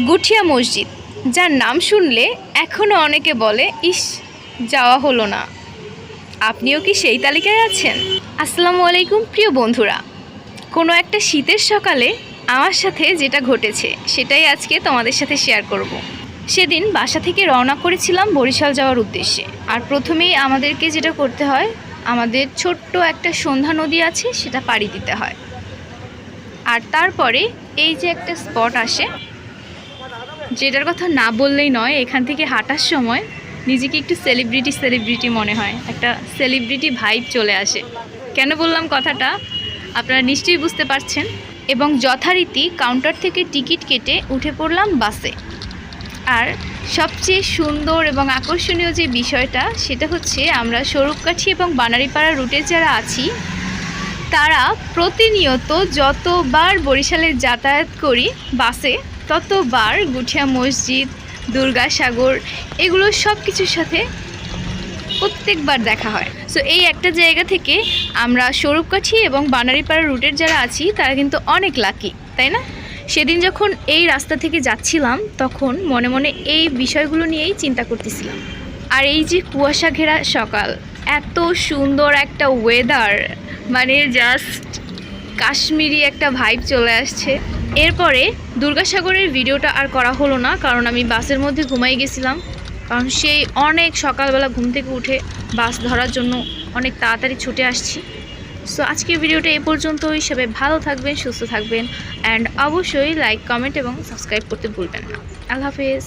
গুঠিয়া মসজিদ, যার নাম শুনলে এখনও অনেকে বলে ইস যাওয়া হলো না। আপনিও কি সেই তালিকায় আছেন? আসসালামু আলাইকুম প্রিয় বন্ধুরা, কোনো একটা শীতের সকালে আমার সাথে যেটা ঘটেছে সেটাই আজকে তোমাদের সাথে শেয়ার করব। সেদিন বাসা থেকে রওনা করেছিলাম বরিশাল যাওয়ার উদ্দেশ্যে। আর প্রথমেই আমাদেরকে যেটা করতে হয়, আমাদের ছোট্ট একটা সন্ধ্যা নদী আছে, সেটা পাড়ি দিতে হয়। আর তারপরে এই যে একটা স্পট আসে, যেটার কথা না বললেই নয়, এখান থেকে হাঁটার সময় নিজেকে একটু সেলিব্রিটি মনে হয়, একটা সেলিব্রিটি ভাইব চলে আসে। কেন বললাম কথাটা আপনারা নিশ্চয়ই বুঝতে পারছেন। এবং যথারীতি কাউন্টার থেকে টিকিট কেটে উঠে পড়লাম বাসে। আর সবচেয়ে সুন্দর এবং আকর্ষণীয় যে বিষয়টা, সেটা হচ্ছে আমরা স্বরূপকাঠি এবং বানারীপাড়া রুটে যারা আছি তারা প্রতিনিয়ত যতবার বরিশালে যাতায়াত করি বাসে, ততবার গুঠিয়া মসজিদ, দুর্গাসাগর, এগুলো সব কিছুর সাথে প্রত্যেকবার দেখা হয়। সো এই একটা জায়গা থেকে আমরা স্বরূপকাঠি এবং বানারীপাড়া রুটের যারা আছি তারা কিন্তু অনেক লাকি, তাই না? সেদিন যখন এই রাস্তা থেকে যাচ্ছিলাম তখন মনে মনে এই বিষয়গুলো নিয়েই চিন্তা করতেছিলাম। আর এই যে কুয়াশা ঘেরা সকাল, এত সুন্দর একটা ওয়েদার, মানে জাস্ট কাশ্মীরি একটা ভাইব চলে আসছে। এরপরে দুর্গাসাগরের ভিডিওটা আর করা হলো না, কারণ আমি বাসের মধ্যে ঘুমাই গেছিলাম। কারণ সেই অনেক সকালবেলা ঘুম থেকে উঠে বাস ধরার জন্য অনেক তাড়াতাড়ি ছুটে আসছি। সো আজকের ভিডিওটা এই পর্যন্তই। সবাই ভালো থাকবেন, সুস্থ থাকবেন, অ্যান্ড অবশ্যই লাইক, কমেন্ট এবং সাবস্ক্রাইব করতে ভুলবেন না। আল্লাহ হাফেজ।